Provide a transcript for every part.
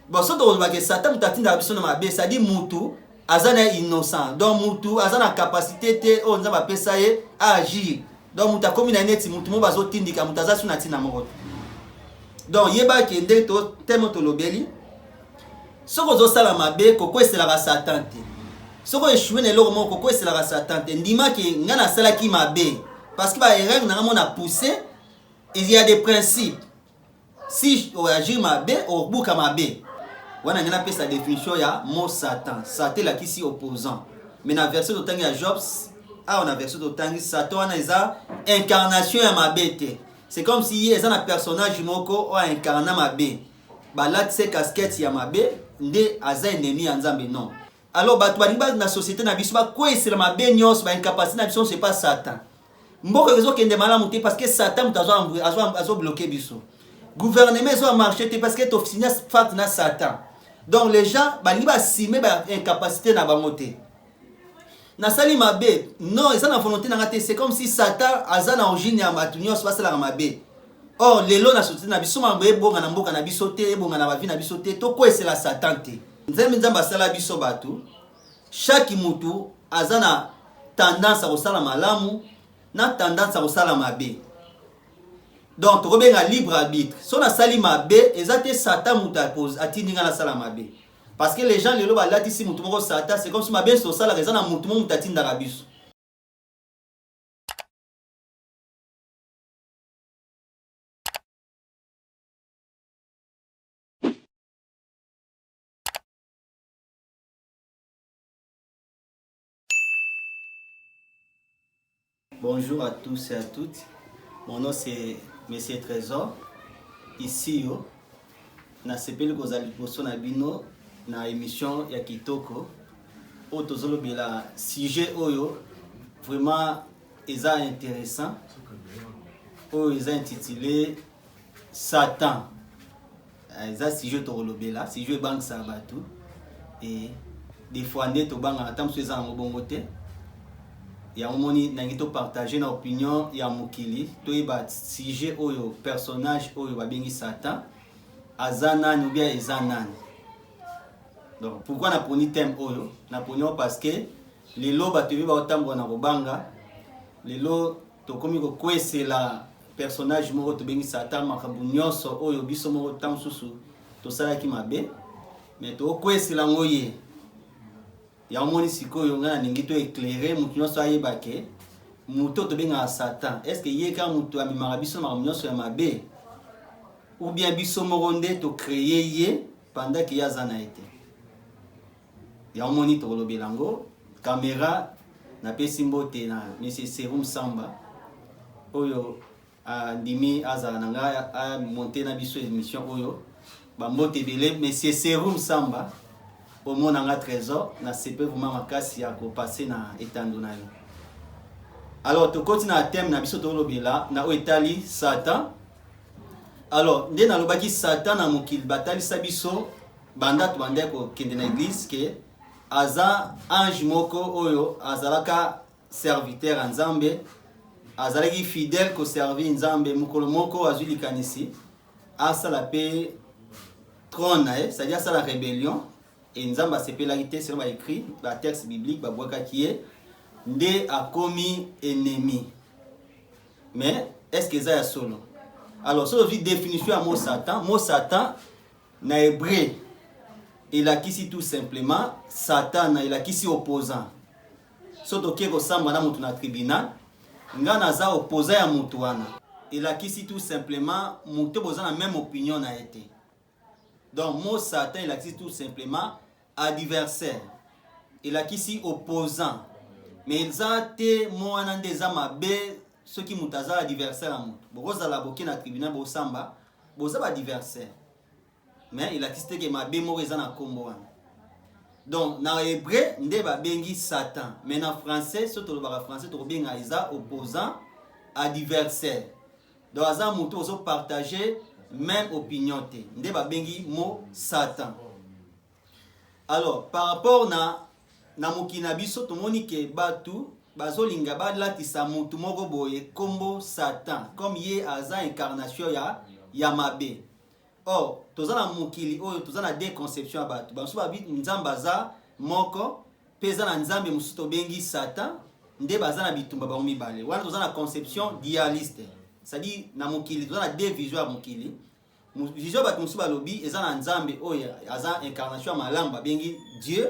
bon so to ba ke Satan mutatinda biso na mabe ça dit mutu azana innocent donc mutu azana capacité te o nzamba pesa ye à agir donc muta komi na neti mutu mo bazo tindika mutaza suna tina moko donc yeba ke nde to temo to lobeli soko zo sala mabe koko esela ka Satan te soko échoué na loko moko koko esela ka Satan te ndima ke ngana sala ki mabe parce que ba erreur na mona pousser il y a des principes si on agit mabe au buka mabe wana ngana pesa définition ya mot Satan Satan la kisi opposant mais na verset de tangi ya Jobs on a verset de tangi Satan wana eza incarnation ya mabe te c'est comme si eza na personnage moko o incarna mabe balat se casquette ya mabe nde aza ennemi ya Nzambe non alors bato balinga na société na biso ba kwesela mabe nyos ba incapacité na biso c'est pas Satan mboko rezo kende malamu te parce que Satan azo bloquer biso gouvernement zo marché te parce que to signa fact na Satan donc les gens balinga ba simer ba incapacité na bango te na sali mabe non eza na volonté na ngate c'est comme si Satan aza na origine ya bato nyos basala ka mabe or lelo na société na biso mambo ebonga na mboka na biso te ebonga na bavi na biso te to kwesela Satan te Nzambe asala biso bato chaque mutu aza na tendance à kosala malamu na tendance à kosala mabe donc tokobenga libre arbitre so na sali mabe ezate Satan mutu apose atindinga na sala mabe parce que les gens lelo balati si mutu moko Satan c'est comme si mabe so sala raison na mutu mutu atindaka biso. Bonjour à tous et à toutes. Mon nom c'est Monsieur Trésor. Ici, na sepeli kozali poso na bino na émission ya Kitoko. O tozolo bela sujet oyo vraiment eza intéressant. O eza intitulé Satan. Eza sujet to lobela, sujet bank sa batu et des fois net to banga tam so eza ngobongo te. Ya omoni nangi to partager na opinion ya mokili to yeba sujet oyo personnage oyo babengi Satan azanani ou bien ezanani. Donc pourquoi na poni thème oyo na poni parce que lelo batebi ba otambo na kobanga lelo to komi ko kwesela personnage moko to bengi Satan makabu nyonso oyo biso moko tam susu to sala ki mabe mais to kwesela ngoye ya omoni sikoyo ngana ningi to éclairer mutu nyonso ayeba ke mutu to benga Satan est-ce que yeka mutu amimaka biso makabu nyonso ya mabe ou bien biso moko nde to créer ye pendant que yaza na été ya omoni to lobelango caméra na pesi mbote na monsieur Serum Samba oyo ndimi azala nanga a monter na biso émission oyo ba mbote belé monsieur Serum Samba au monde en trésor na sepe vraiment makasi ya ko passer na etando na yo. Alors to continue na thème na biso to lobela na o etali Satan. Alors nde na lobaki Satan na mokili batali sabiso banda to banda ko kende na église ke aza ange moko oyo azalaka serviteur en Nzambe azalaki fidèle ko servir Nzambe mukolo moko azuli kanisi asala pe trône c'est-à-dire ça la rébellion et Nzamba sepelaki te selon écrit ba texte biblique ba boka qui est nde akomi ennemi. Mais est-ce que ça ya solo? Alors sur la définition à mot Satan na hébreu il a qu'ici tout simplement Satan il a qu'ici opposant. Soto keko samba na mutu na tribunal ngana za opposant ya mutu wana. Il a qu'ici tout simplement mutu boza na même opinion na été. Donc mot Satan il a qu'ici tout simplement adversaire. Il a qu'ici opposant. Mais ils ont été moi nan des amabe ceux qui mutaza adversaire à mutu. Boza la boki na tribunal bo samba boza ba adversaire. Mais il a quitté que ma bémo est na kombo wana. Donc na hébreu nde ba bengi Satan. Mais en français surtout le français to benga isa opposant adversaire. Donc aza mutu ozo partager même opinion te. Nde ba bengi mot Satan. Alors par rapport na mokina biso to moni ke batu bazolinga balatisa mutu moko boye kombo Satan comme ye aza incarnation ya mabe. Or, tozana mukili oyo tozana deux conceptions abatu. Bansu babi nzambe aza moko, peza na nzambe mususu tobengi Satan, nde bazana bitumba bango mibale. Wana tozana conception dualiste. C'est-à-dire na mukili tozana deux visions ya mukili. Vision batu mususu balobi eza na nzambe oyo aza incarnation malamu babengi Dieu.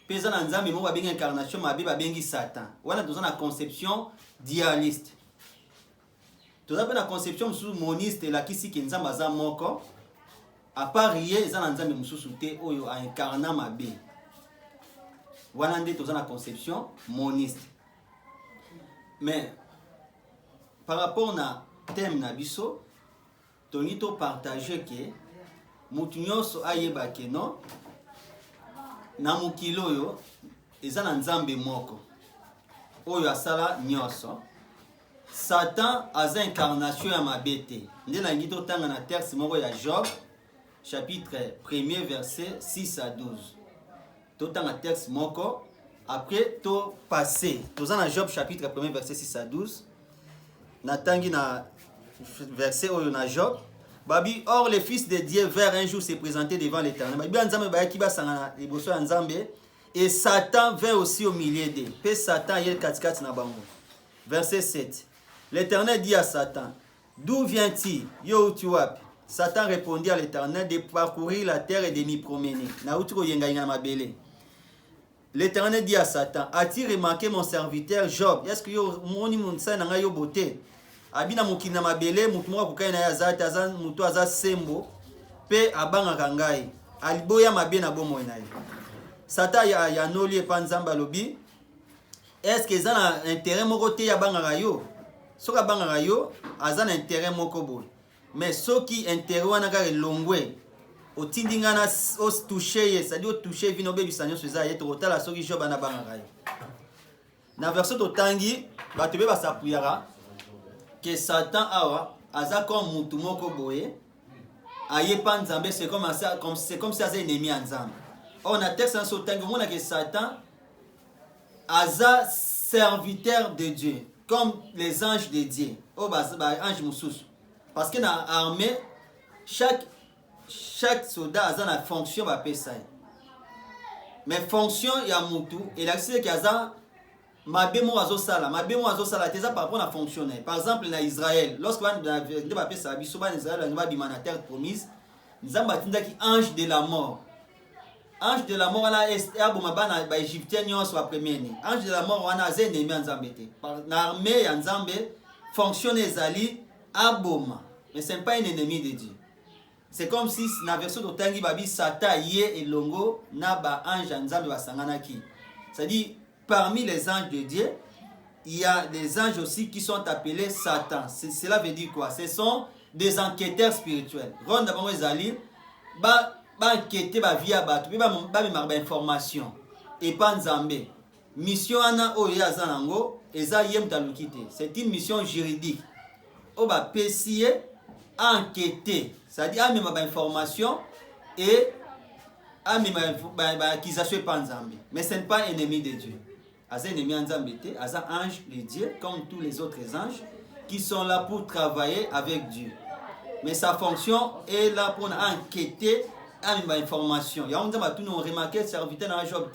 Peza na nzambe moko babengi incarnation mabe babengi Satan. Wana tozana conception dualiste. Tozana pe na conception mususu moniste lakisi ke nzambe aza moko. À part rien, ils ont nzambe mususu te oyo a incarna mabe. Wana nde toza na conception moniste. Mais par rapport na thème na biso, toni to partager que mutu nyonso ayeba ke non na mokili oyo eza na nzambe moko oyo asala nyonso. Satan aza incarnation ya mabe te. Nde nangi totanga na texte moko ya Job chapitre 1er verset 6 à 12. Tout dans le texte moko. Après tout passé. Tout dans Job chapitre 1er verset 6 à 12. Natangi na verset où na Job. Babi, or le fils de Dieu vers un jour s'est présenté devant l'Éternel. Babi nzambe ba ki ba sangana liboso ya nzambe et Satan vint aussi au milieu d'eux. Pe Satan yel katikati na bango. Verset 7. L'Éternel dit à Satan, d'où viens-tu? Yo tu wapi? Satan répondit à l'Éternel de parcourir la terre et de m'y promener. L'Éternel dit à Satan, as-tu remarqué mon serviteur Job? Est-ce que moni monsa nanga yo beauté? Abina mokina mabele mutu moko kukai na yazata azan mutu aza sembo pe abanga kangai. Aliboya mabe na bomo na ye. Satan ya noli e panzamba lobi. Est-ce que ça na intérêt moko te ya banga yo? Soka banga yo azan intérêt moko boy. Mais ceux qui interroient na longwe au tindingana au toucher c'est-à-dire au toucher vino bebi sanyo soza yeto otala soki Job na bangaka na verset totangi batebe basapuyara que Satan awa aza comme mutu moko boye ayepa nzambe c'est comme si aza ennemi ya nzambe. On a texte en sotangi mona que Satan aza serviteur de Dieu comme les anges de Dieu. Oh ba ange mususu. Parce que dans l'armée, chaque soldat a une fonction à pesa. Mais fonction ya mutu, et là c'est qu'il y a mabe mo azosala teza par rapport à fonctionner. Par exemple na Israël, lorsque on a ba pesa biso ba Israël na ba bimana terre promise, nzamba tinda ki ange de la mort. Ange de la mort wana est aboma bana ba égyptien nyonso ba premier né. Ange de la mort wana aza ennemi nzambe te. Na armée ya nzambe fonctionne ezali aboma, mais ce n'est pas un ennemi de Dieu. C'est comme si na version d'Otangi babi Satan yé et longo na ba ange nzambe basangana ki. C'est-à-dire parmi les anges de Dieu, il y a des anges aussi qui sont appelés Satan. Cela veut dire quoi? Ce sont des enquêteurs spirituels. Ronda bango ezali ba enquêter ba via ba to ba ba information et pas nzambe. Mission ana oyo azanango eza yem talukite. C'est une mission juridique. On va pessier, enquêter, c'est-à-dire amener ma information et amener ma accusation par Nzambe. Mais ce n'est pas ennemi de Dieu. Asa ennemi Nzambe, asa ange de Dieu, comme tous les autres anges, qui sont là pour travailler avec Dieu. Mais sa fonction est là pour enquêter, amener ma information. Il y a tout remarqué, serviteur dans Job,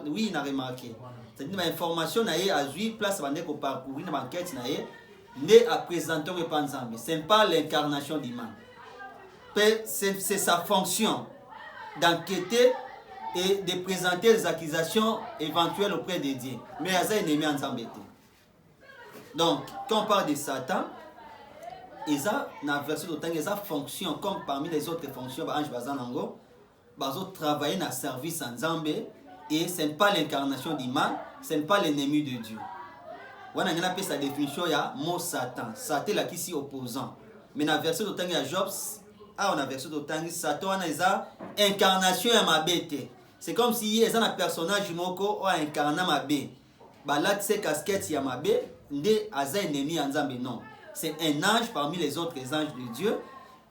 oui, il a remarqué. C'est-à-dire ma information n'a eu à jouer place pour parcourir ma enquête n'a eu. Né à présenter au Panzambe. Ce n'est pas l'incarnation d'Iman. C'est sa fonction d'enquêter et de présenter les accusations éventuelles auprès de Dieu. Mais il y a un ennemi en Zambé. Donc, quand on parle de Satan, il y a une version d'autant qu'il y a fonction, comme parmi les autres fonctions, Ange Bazanango, travailler dans le service en Zambé, et ce n'est pas l'incarnation d'Iman, ce n'est pas l'ennemi de Dieu. On a appelé sa définition, il y a mot Satan. Satan là qui est opposant. Mais dans la version d'autant il y a Job, on a version d'autant Satan a une incarnation à ma bête. C'est comme si il y a un personnage moko a incarné ma bête. Bah là tu sais casquette il y a ma bête, ndé aza ennemi en Nzambe non. C'est un ange parmi les autres anges de Dieu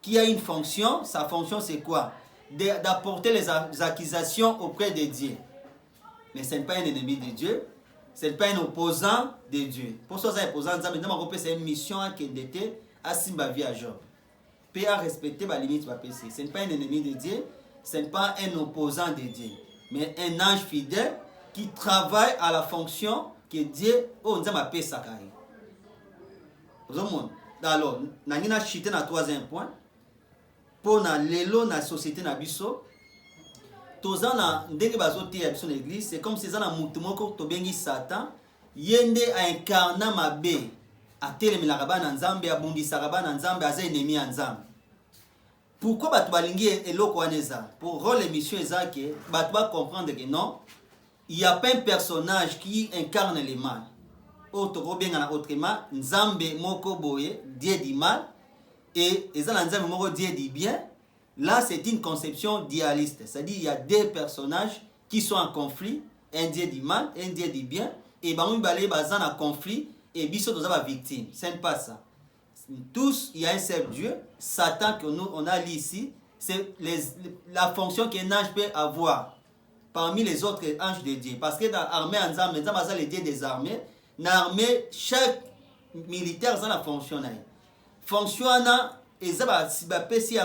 qui a une fonction. Sa fonction c'est quoi? D'apporter les accusations auprès de Dieu. Mais ce n'est pas un ennemi de Dieu. Ce n'est pas un opposant de Dieu. Pour ça, c'est un opposant de Dieu. C'est une mission qui était à Simba via Job. paix à respecter la limite va passer. Ce n'est pas un ennemi de Dieu, ce n'est pas un opposant de Dieu, mais un ange fidèle qui travaille à la fonction que Dieu on a paix sa carrière. Alors, nous avons chité dans le troisième point. Pour l'élo dans la société na biso, tous ans ndenge bazote ya biso na église, c'est comme si ça na mutu moko to bengi Satan, yende a incarna mabe, a telemela bana nzambe, abundisa bana nzambe, aza ennemi ya nzambe. Pourquoi batu balingi eloko waneza? Pour rôle émission ezake, batu ba comprendre que non, il n'y a pas un personnage qui incarne le mal. Autrement, nzambe moko boye, Dieu dit mal, et nzambe moko Dieu dit bien. Là, c'est une conception dualiste. C'est-à-dire il y a deux personnages qui sont en conflit. Un Dieu dit mal, un Dieu dit bien. Et ils sont en conflit et ils sont victimes. Ce n'est pas ça. Tous, il y a un seul Dieu. Satan que nous, on a lu ici, c'est la fonction qu'un ange peut avoir parmi les autres anges de Dieu. Parce que dans l'armée, c'est le Dieu des armées. Dans l'armée, chaque militaire a la fonction. Fonction, et ça, si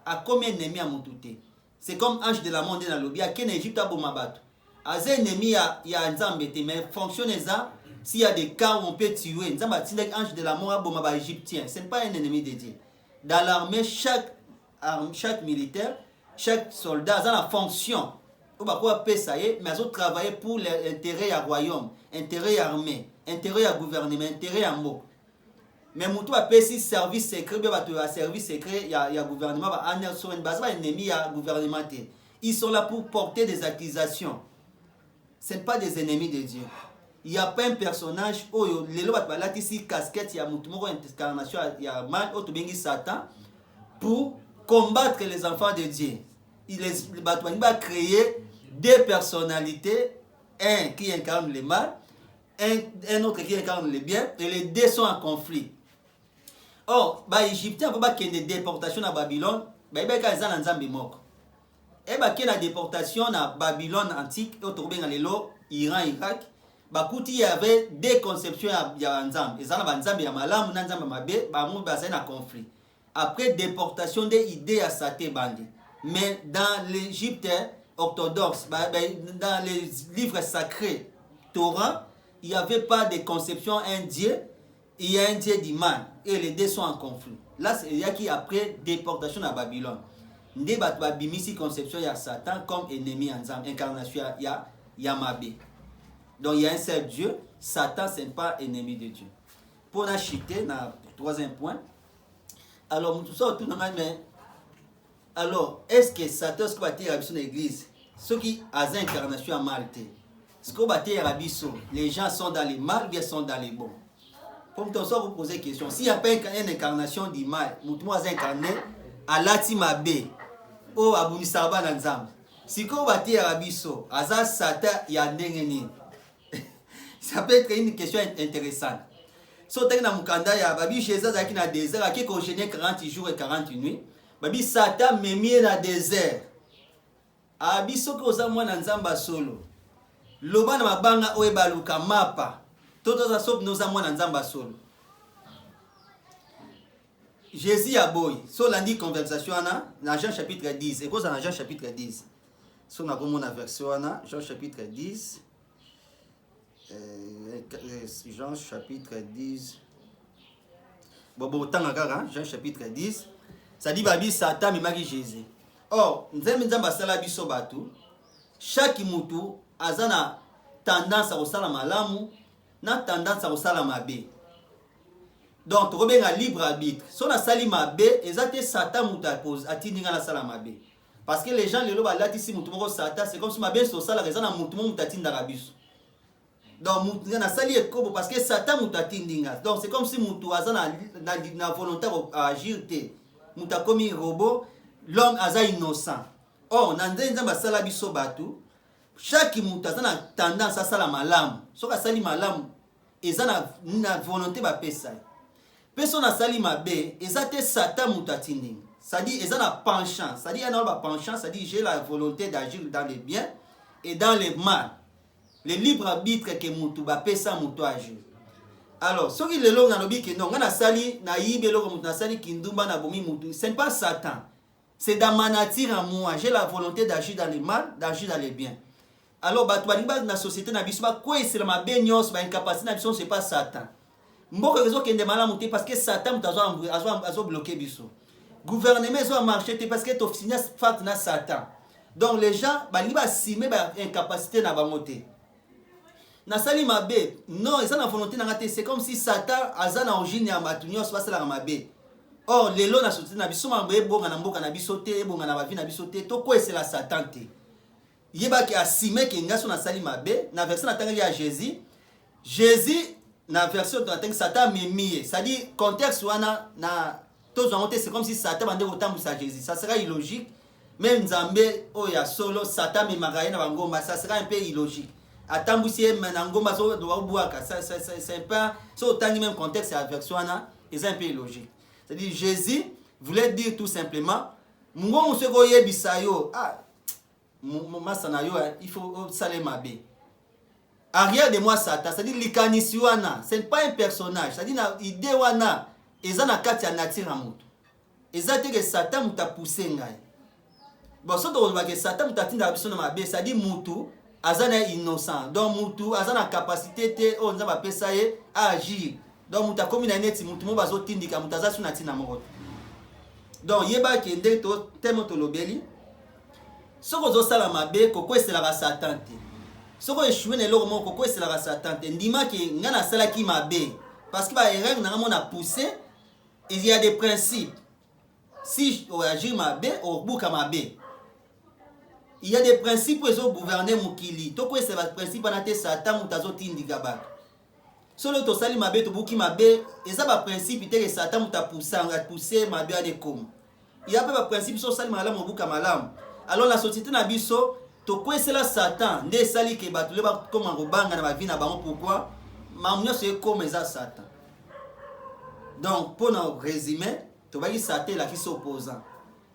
à combien d'ennemis à Moutouté. C'est comme ange de la monde dans l'objet. À quel Égypte à Bomabato. À ces ennemis, il y a un zambété. Mais fonctionne ça, s'il y a des cas où on peut tuer, un ange de la mort à Bomaba égyptien. Ce n'est pas un ennemi de Dieu. Dans l'armée, chaque militaire, chaque soldat a la fonction. On va quoi ça y est, mais ils ont travaillé pour l'intérêt du royaume, intérêt armé, intérêt du gouvernement, intérêt à mot. Mais mutu apesi service secret be bato ya service secret ya gouvernement ba anya so en base ba ennemi ya gouvernement. Ils sont là pour porter des accusations. Ce n'est pas des ennemis de Dieu. Il n'y a pas un personnage oyo lelo bato balati si casquette ya mutu moko incarnation ya mal oto bengi Satan pour combattre les enfants de Dieu. Il bato va créer deux personnalités, un qui incarne le mal, un autre qui incarne le bien, et les deux sont en conflit. Or, les Égyptiens ont fait des déportations à Babylone, ils ont fait des déportations à Babylone antique, Iran, Irak. Il y avait des conceptions à Nzambe. Ils ont conflit. Après déportation des idées à Saté Bandi. Mais dans l'Égypte orthodoxe, dans les livres sacrés, Torah, il n'y avait pas de conception un Dieu. Il y a un Dieu du mal et les deux sont en conflit. Là, il y a qui après déportation à Babylone. Ndé babimisi conception il y a Satan comme ennemi en Zam, incarnation il y a Mabé. Donc il y a un seul Dieu, Satan ce n'est pas ennemi de Dieu. Pour la chiter, dans le troisième point. Alors tout ça tout normal mais alors est-ce que Satan ce qu'on va dire à l'église, ceux qui ont une incarnation à Malte, ce qu'on va dire à les gens sont dans les mal ou bien sont dans les bons? Pour que vous poser une question. S'il n'y a pas une incarnation du mal, vous avez incarné à l'Atimabé, ou à Bounisaba Nanzam. Si vous avez à Rabiso, à Satan, il y a un ça peut être une question intéressante. Si vous avez un Mukanda, il y a Babi Jésus qui est dans le désert, qui est congéné 40 jours et 40 nuits. Babi Satan me mis dans le désert. À Abiso, que vous avez un Nanzamba solo. Loba na mabanga oebaluka mapa. Toto sop nous avons un Nzamba solo. Jésus a boy. So lundi conversation dans Jean chapitre 10. Et quoi dans Jean chapitre 10? So na comme on version Jean chapitre 10. Jean chapitre 10. Bon tanga Jean chapitre 10. Ça dit babi Satan mimaki Jésus. Or, Nzamba sala biso batu. Chaque mutu azana tendance à sala malamu. Na tendance à osala mabe. Donc tu as libre arbitre. Si on a sali mabe, exactement Satan muta pose atindinga na sala mabe. Parce que les gens les loba lati si mutu moko Satan, c'est comme si mabe so sala raison na mutu mo mutatinda rabiso. Donc mutu na sali ekobo parce que Satan muta tindinga. Donc c'est comme si mutu azana na volonté à agir te. Muta komi robot, l'homme aza innocent. Oh, nande nzamba sala biso batu. Chaque mutu a tendance à sala malamu. So ka sali malamu, eza na volonté ba pesa. Personne a sali mabe, ezate Satan mutu atinding. Ça dit eza na penchant, ça dit na ba penchant, ça dit j'ai la volonté d'agir dans le bien et dans le mal. Le libre arbitre que mutu ba pesa mutu agir. Alors, ce qui est là, non, on a sali, na yibelo comme na sali kindumba na bomi mutu. Ce n'est pas Satan. C'est dans ma nature à moi. J'ai la volonté d'agir dans le mal, d'agir dans le bien. Alors, dans la société, quoi c'est ma bénios, ma incapacité, c'est pas Satan. Mboka rezo kende malamu te parce que Satan azo bloqué biso. Gouvernement a marché parce que t'officier fait na Satan. Donc les gens bali ba simer ba incapacité na bangote. Na sali mabe, non, ils ont la volonté na ngate, c'est comme si Satan aza na origine ya matunyo so basala mabe. Or lelo na société na biso mambe bonga na mboka na biso te, bonga na ba vie na biso te, to ko c'est la Satan te. Yeba ki asime ke ngaso na sali mabe, na verset na tanga ya Jésus. Jésus na version de Satan mimie, c'est-à-dire contexte wana na tous c'est comme si Satan bande autant pour Jésus. Ça sera illogique. Même Nzambe oya solo Satan mimagaye na bangomba, ça sera un peu illogique. Atambusie menangomba so doit boaka, ça c'est pas so autant même contexte la version wana, c'est un peu illogique. C'est-à-dire Jésus voulait dire tout simplement mungo museko yebisayo ah masana yo il faut saler mabe. Arrière de moi Satan, c'est-à-dire likanisi wana, ce n'est pas un personnage, c'est-à-dire l'idée wana, eza na kati ya nature ya mutu. Eza te que Satan muta poussé ngai. Bon, so to que Satan muta tinda biso na mabe, c'est-à-dire mutu azana innocent. Donc mutu azana capacité te o nzamba pesa ye à agir. Donc muta komi na neti mutu mo bazo tindika muta za suna tina moko. Donc yeba ke nde to temo to lobeli. So ko zo sala mabe ko c'est la Satan te. Ce que je suis venu là, pourquoi c'est la Satan? Ndima qui ngana sala qui m'a bé, parce que bah erreur n'a mon a poussé. Il y a des principes. Si je agis ma bé, au bout ma bé. Il y a des principes pour les gouverner mukili. To quoi c'est le principe na te Satan mutazo tindigaba. Solo to sali ma bé to buki ma bé, et ça ba principe te que Satan muta pousser ma bé à des comme. Il y a pas principe so sali malam au buka malam. Alors la société na biso to quoi c'est la Satan nde sali ke bato le ba comme ngobanga na ba vie na bango pourquoi mamunyo c'est comme ça Satan. Donc pour nous résumer to ba ki Satan la qui s'opposant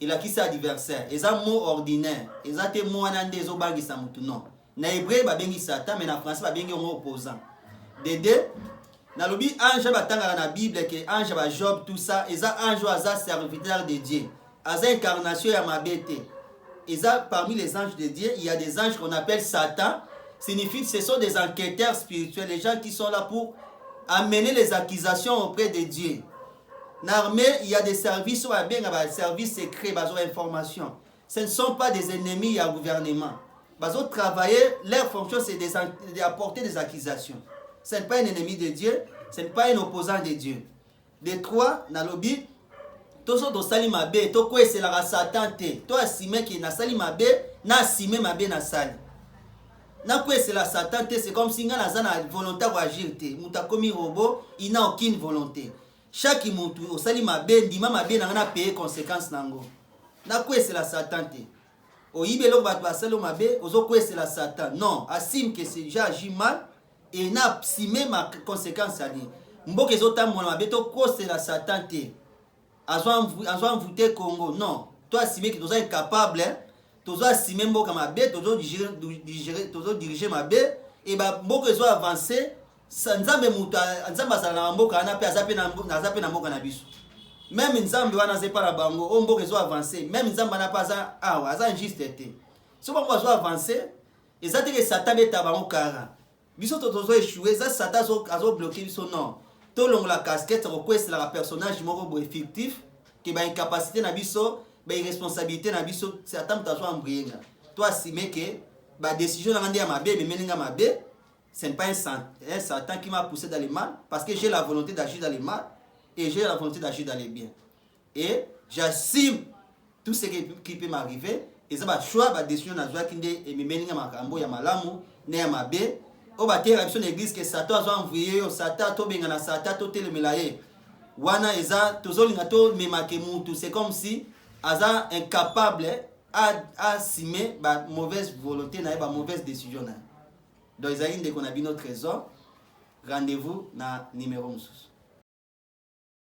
il a qui c'est adversaire et ça mot ordinaire et ça te mot na nde zo bangi sa mutu non na hébreu ba bengi Satan mais na français ba bengi ngo opposant dede na lobi ange ba tanga na Bible que ange ba Job tout ça et ça ange aza serviteur de Dieu aza incarnation ya mabete. Et ça, parmi les anges de Dieu, il y a des anges qu'on appelle Satan. Signifie que ce sont des enquêteurs spirituels, les gens qui sont là pour amener les accusations auprès de Dieu. Dans l'armée, il y a des services, des services secrets, des informations. Ce ne sont pas des ennemis au gouvernement. Ils travailler, leur fonction c'est d'apporter des accusations. Ce n'est pas un ennemi de Dieu, ce n'est pas un opposant de Dieu. Les trois, dans le but, to so to sali mabe to ko c'est la Satan te to asime ki na sali mabe na asime mabe na sali na ko c'est la Satan te c'est comme si nga na zana volonté pour agir te muta komi robot il n'a aucune volonté chaque mutu o sali mabe ndima mabe na na payer conséquences nango na ko c'est la Satan te o yibelo ba to sali mabe ozo ko c'est la Satan non asime que c'est j'ai agi mal et na asime ma conséquence ali mboke zota mona mabe to ko c'est la Satan te Azwan voûté Congo. Non. Toi, assumer que tu es incapable, tu dois assumer que tu dois diriger ma bé, et bah, tu dois avancer, sans même Nzambe wana zepa na bango, o mboka zo avancer, même Nzambe na pas aza injuste été. So ba zo avancer, et ça te que Satan beta bango kara. Biso to zo échouer, ça Satan zo bloquer biso non. Tout long la casquette request la personnage moko fictif qui ba incapacité na biso ba irresponsabilité na biso Satan tazo embrienga toi assumer que ba décision na ngandi ya mabe meninga mabe ce n'est pas un Satan qui m'a poussé dans le mal parce que j'ai la volonté d'agir dans le mal et j'ai la volonté d'agir dans le bien et j'assume tout ce qui peut m'arriver et ça ba choix ba décision na zwa kinde et meninga makambo ya malamu ne ya mabe. Au bâtir la l'église que Satan a envoyé, Satan a benga na Satan a telemelaye. Wana eza tozolinga to memake mutu, c'est comme si aza incapable à assumer ba mauvaise volonté na ba mauvaise décision na. Donc ils a une de qu'on a vu notre trésor. Rendez-vous na numéro 11.